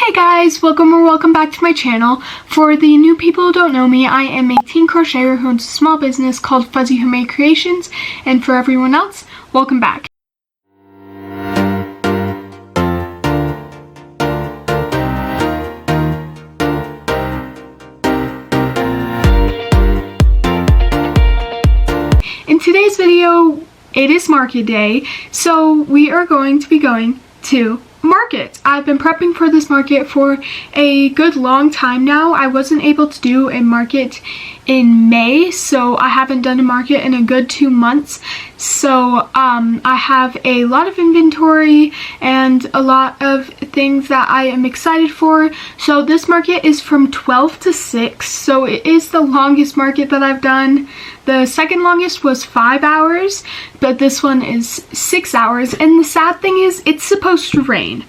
Hey guys, welcome back to my channel. For the new people who don't know me, I am a teen crocheter who owns a small business called Fuzzy Homemade Creations, and for everyone else, welcome back. In today's video, it is market day, so we are going to be going to market. I've been prepping for this market for a good long time now. I wasn't able to do a market in May, so I haven't done a market in a good 2 months. So I have a lot of inventory and a lot of things that I am excited for. So this market is from 12 to 6, so it is the longest market that I've done. The second longest was 5 hours, but this one is 6 hours. And the sad thing is, it's supposed to rain.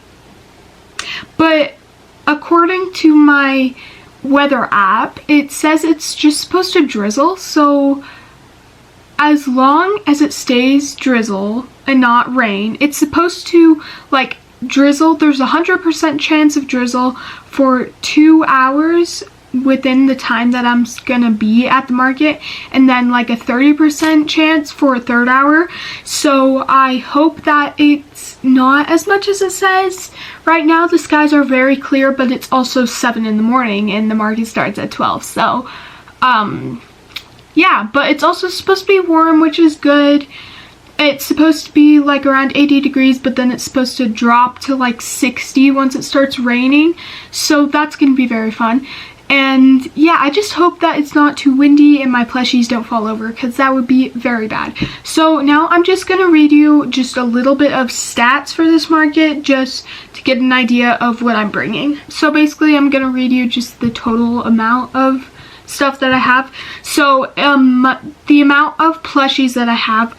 But according to my weather app, it says it's just supposed to drizzle. So as long as it stays drizzle and not rain, it's supposed to like drizzle. There's 100% chance of drizzle for 2 hours within the time that I'm gonna be at the market, and then like a 30% chance for a third hour. So I hope that it's not as much as it says. Right now the skies are very clear, but it's also 7 in the morning and the market starts at 12. So yeah, but it's also supposed to be warm, which is good. It's supposed to be like around 80 degrees, but then it's supposed to drop to like 60 once it starts raining. So that's gonna be very fun. And yeah, I just hope that it's not too windy and my plushies don't fall over, because that would be very bad. So now I'm just going to read you just a little bit of stats for this market, just to get an idea of what I'm bringing. So basically I'm going to read you just the total amount of stuff that I have. So the amount of plushies that I have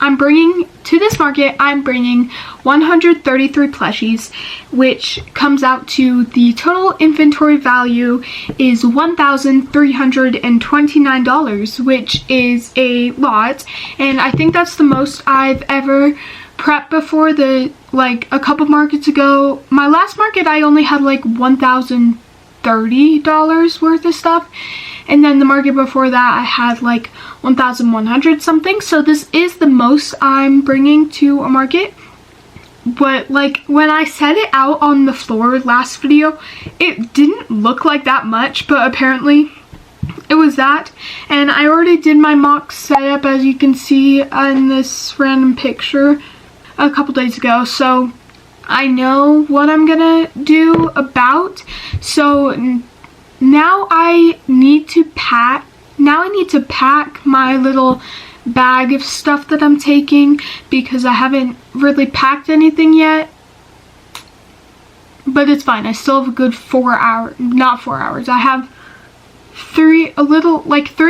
I'm bringing to this market, I'm bringing 133 plushies, which comes out to the total inventory value is $1,329, which is a lot, and I think that's the most I've ever prepped before. Like a couple markets ago, my last market, I only had like $1,030 worth of stuff, and then the market before that I had like 1,100 something. So this is the most I'm bringing to a market. But like when I set it out on the floor last video, it didn't look like that much, but apparently it was that. And I already did my mock setup, as you can see in this random picture, a couple days ago, so I know what I'm gonna do about. So now I need to pack my little bag of stuff that I'm taking, because I haven't really packed anything yet. But it's fine, I still have a good 4 hours, not 4 hours, I have 3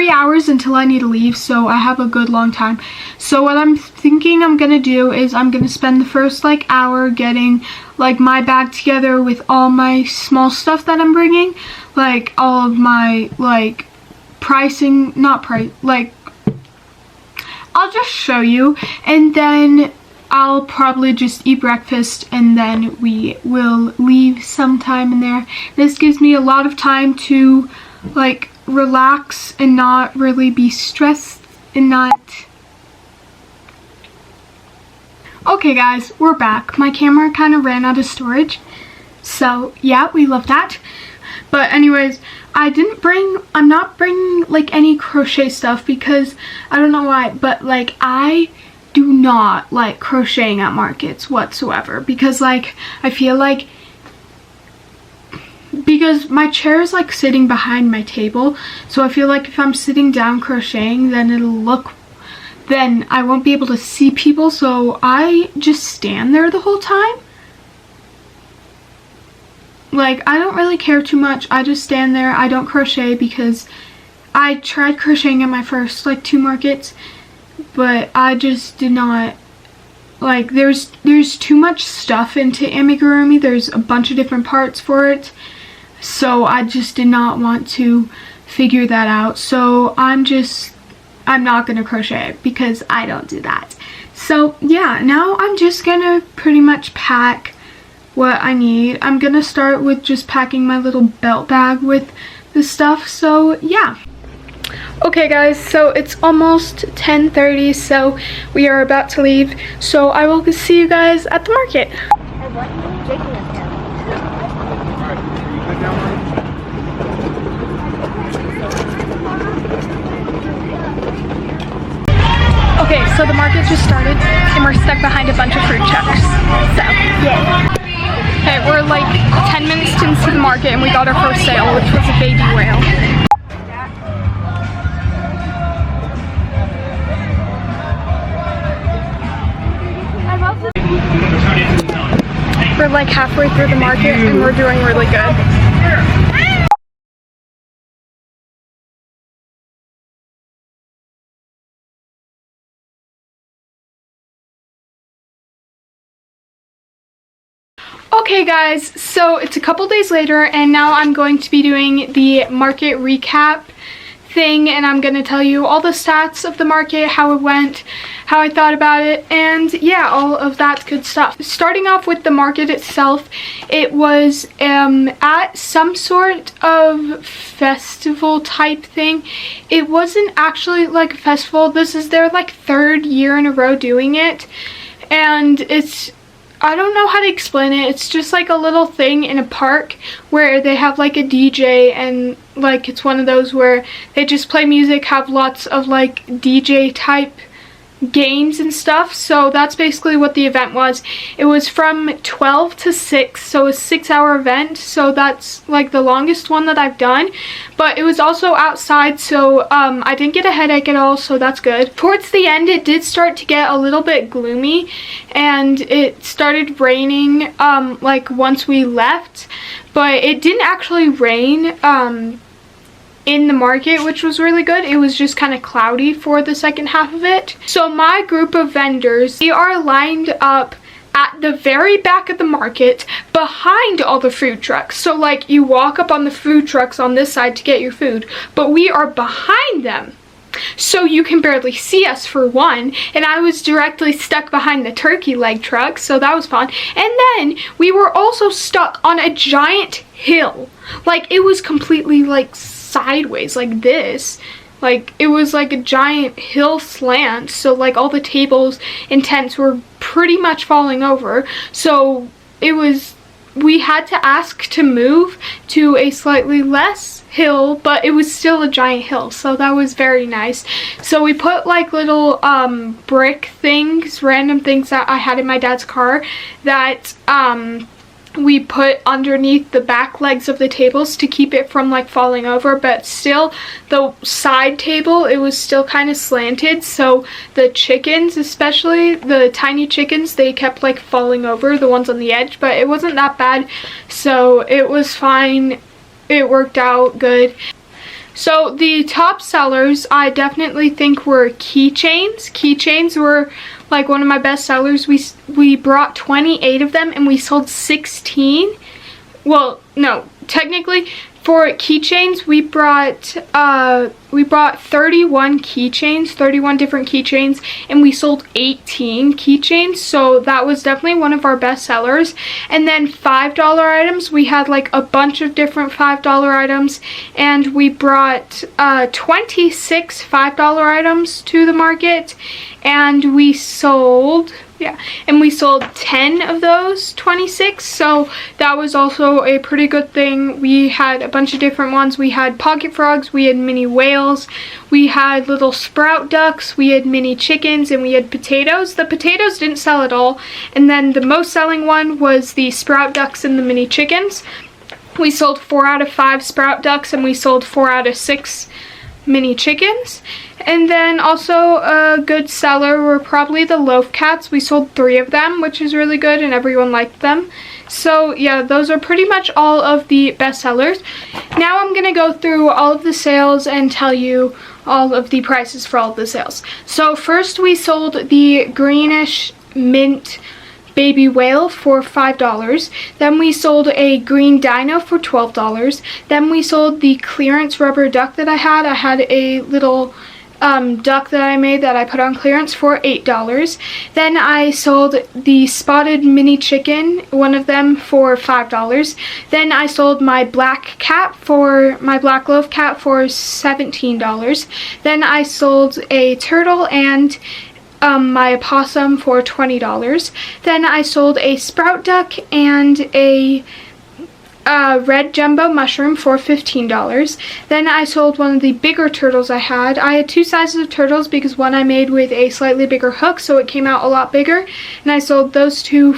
hours until I need to leave, so I have a good long time. So what I'm thinking I'm gonna do is I'm gonna spend the first like hour getting like my bag together with all my small stuff that I'm bringing, like all of my like pricing, I'll just show you, and then I'll probably just eat breakfast, and then we will leave sometime in there. This gives me a lot of time to like relax and not really be stressed and not... Okay guys, we're back. My camera kind of ran out of storage, so yeah, we love that. But anyways, I'm not bringing like any crochet stuff, because I don't know why, but like I do not like crocheting at markets whatsoever, because like I feel like, because my chair is like sitting behind my table, so I feel like if I'm sitting down crocheting, then then I won't be able to see people, so I just stand there the whole time. Like, I don't really care too much. I just stand there. I don't crochet, because I tried crocheting at my first like 2 markets, but I just did not like, there's too much stuff into amigurumi. There's a bunch of different parts for it, so I just did not want to figure that out. So I'm not gonna crochet, because I don't do that. So yeah, now I'm just gonna pretty much pack what I need. I'm gonna start with just packing my little belt bag with the stuff, so yeah. Okay guys, so it's almost 10:30, so we are about to leave, so I will see you guys at the market. Okay, so the market just started and we're stuck behind a bunch of fruit trucks, so yeah. Okay, we're like 10 minutes into the market and we got our first sale, which was a baby whale. We're like halfway through the market and we're doing really good. Okay guys, so it's a couple days later and now I'm going to be doing the market recap thing, and I'm going to tell you all the stats of the market, how it went, how I thought about it, and yeah, all of that good stuff. Starting off with the market itself, it was at some sort of festival type thing. It wasn't actually like a festival. This is their like 3rd year in a row doing it, and I don't know how to explain it. It's just like a little thing in a park where they have like a DJ, and like it's one of those where they just play music, have lots of like DJ type games and stuff. So that's basically what the event was. It was from 12 to 6, so a 6-hour event, so that's like the longest one that I've done, but it was also outside, so I didn't get a headache at all, so that's good. Towards the end it did start to get a little bit gloomy and it started raining like once we left, but it didn't actually rain in the market, which was really good. It was just kind of cloudy for the second half of it. So my group of vendors, they are lined up at the very back of the market behind all the food trucks. So like you walk up on the food trucks on this side to get your food, but we are behind them. So you can barely see us for one, and I was directly stuck behind the turkey leg truck, so that was fun. And then we were also stuck on a giant hill. Like it was completely like sideways like this, like it was like a giant hill slant, so like all the tables and tents were pretty much falling over, so we had to ask to move to a slightly less hill, but it was still a giant hill, so that was very nice. So we put like little brick things, random things that I had in my dad's car that we put underneath the back legs of the tables to keep it from like falling over, but still the side table, it was still kind of slanted, so the chickens, especially the tiny chickens, they kept like falling over, the ones on the edge, but it wasn't that bad, so it was fine. It worked out good. So the top sellers I definitely think were keychains. Keychains were like one of my best sellers. We brought 28 of them and we sold 16. Well, no, technically for keychains we brought 31 keychains, 31 different keychains, and we sold 18 keychains, so that was definitely one of our best sellers. And then $5 items, we had like a bunch of different $5 items, and we brought 26 $5 items to the market, and we sold 10 of those 26, so that was also a pretty good thing. We had a bunch of different ones. We had pocket frogs, we had mini whales, we had little sprout ducks, we had mini chickens, and we had potatoes. The potatoes didn't sell at all, and then the most selling one was the sprout ducks and the mini chickens. We sold 4 out of 5 sprout ducks and we sold 4 out of 6 mini chickens. And then also a good seller were probably the loaf cats. We sold 3 of them, which is really good, and everyone liked them. So yeah, those are pretty much all of the best sellers. Now I'm gonna go through all of the sales and tell you all of the prices for all of the sales. So first we sold the greenish mint baby whale for $5. Then we sold a green dino for $12. Then we sold the clearance rubber duck that I had. I had a little duck that I made that I put on clearance for $8. Then I sold the spotted mini chicken, one of them, for $5. Then I sold my black loaf cat for $17. Then I sold a turtle and my opossum for $20. Then I sold a sprout duck and a red jumbo mushroom for $15. Then I sold one of the bigger turtles I had. I had two sizes of turtles because one I made with a slightly bigger hook, so it came out a lot bigger. And I sold those two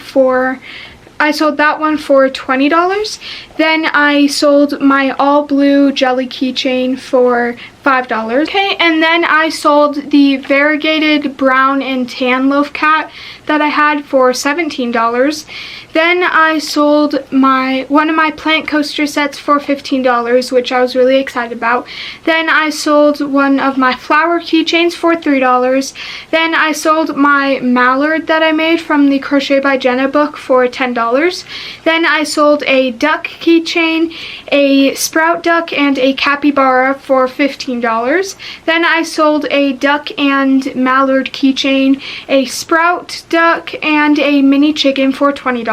I sold that one for $20. Then I sold my all blue jelly keychain for $5. Okay, and then I sold the variegated brown and tan loaf cat that I had for $17. Then I sold one of my plant coaster sets for $15, which I was really excited about. Then I sold one of my flower keychains for $3. Then I sold my mallard that I made from the Crochet by Jenna book for $10. Then I sold a duck keychain, a sprout duck, and a capybara for $15. Then I sold a duck and mallard keychain, a sprout duck, and a mini chicken for $20.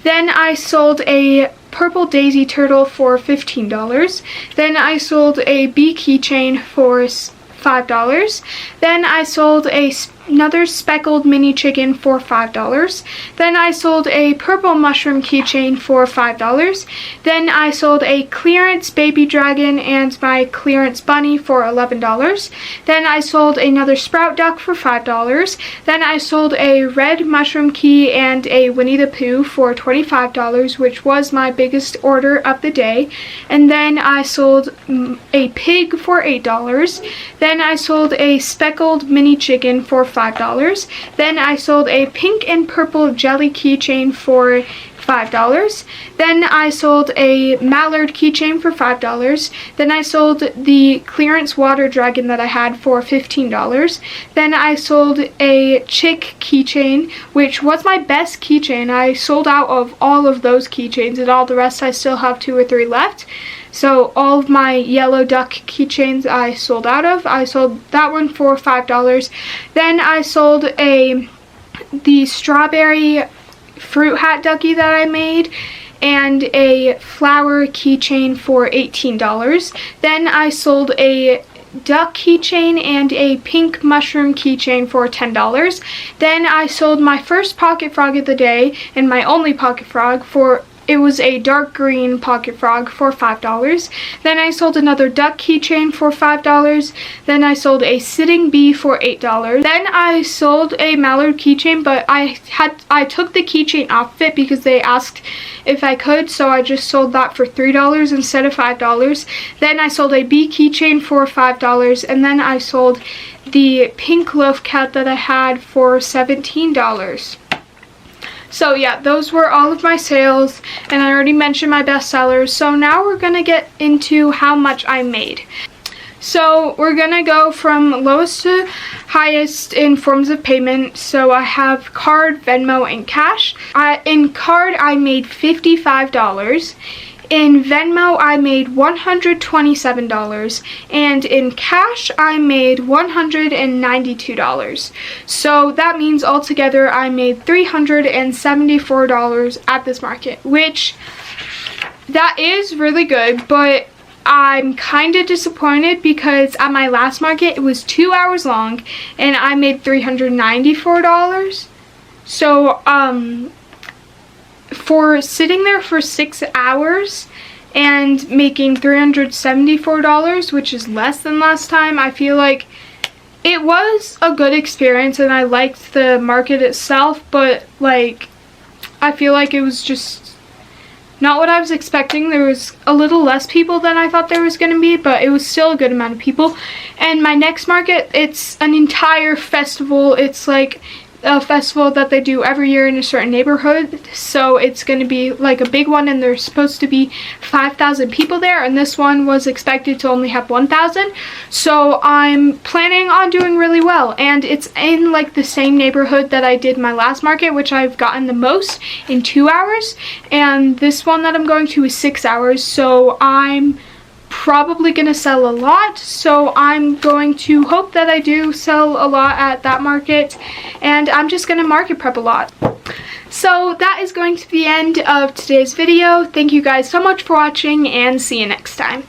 Then I sold a purple daisy turtle for $15. Then I sold a bee keychain for $5. Then I sold another speckled mini chicken for $5. Then I sold a purple mushroom keychain for $5. Then I sold a clearance baby dragon and my clearance bunny for $11. Then I sold another sprout duck for $5. Then I sold a red mushroom key and a Winnie the Pooh for $25, which was my biggest order of the day. And then I sold a pig for $8. Then I sold a speckled mini chicken for $5. Then I sold a pink and purple jelly keychain for $5. Then I sold a mallard keychain for $5. Then I sold the clearance water dragon that I had for $15. Then I sold a chick keychain, which was my best keychain. I sold out of all of those keychains, and all the rest I still have 2 or 3 left. So all of my yellow duck keychains I sold out of. I sold that one for $5. Then I sold the strawberry fruit hat ducky that I made and a flower keychain for $18. Then I sold a duck keychain and a pink mushroom keychain for $10. Then I sold my first pocket frog of the day and my only pocket frog it was a dark green pocket frog for $5. Then I sold another duck keychain for $5. Then I sold a sitting bee for $8. Then I sold a mallard keychain, but I took the keychain off of it because they asked if I could, so I just sold that for $3 instead of $5. Then I sold a bee keychain for $5, and then I sold the pink loaf cat that I had for $17. So yeah, those were all of my sales, and I already mentioned my best sellers. So now we're gonna get into how much I made. So we're gonna go from lowest to highest in forms of payment. So I have card, Venmo, and cash. In card, I made $55. In Venmo, I made $127, and in cash, I made $192. So that means altogether, I made $374 at this market, which that is really good, but I'm kind of disappointed because at my last market, it was 2 hours long, and I made $394. So, for sitting there for 6 hours and making $374, which is less than last time, I feel like it was a good experience and I liked the market itself, but like I feel like it was just not what I was expecting. There was a little less people than I thought there was going to be, but it was still a good amount of people. And my next market, it's an entire festival. It's like a festival that they do every year in a certain neighborhood, so it's going to be like a big one, and there's supposed to be 5,000 people there, and this one was expected to only have 1,000, so I'm planning on doing really well. And it's in like the same neighborhood that I did my last market, which I've gotten the most in 2 hours, and this one that I'm going to is 6 hours, so I'm probably going to sell a lot, so I'm going to hope that I do sell a lot at that market, and I'm just going to market prep a lot. So that is going to be the end of today's video. Thank you guys so much for watching, and see you next time.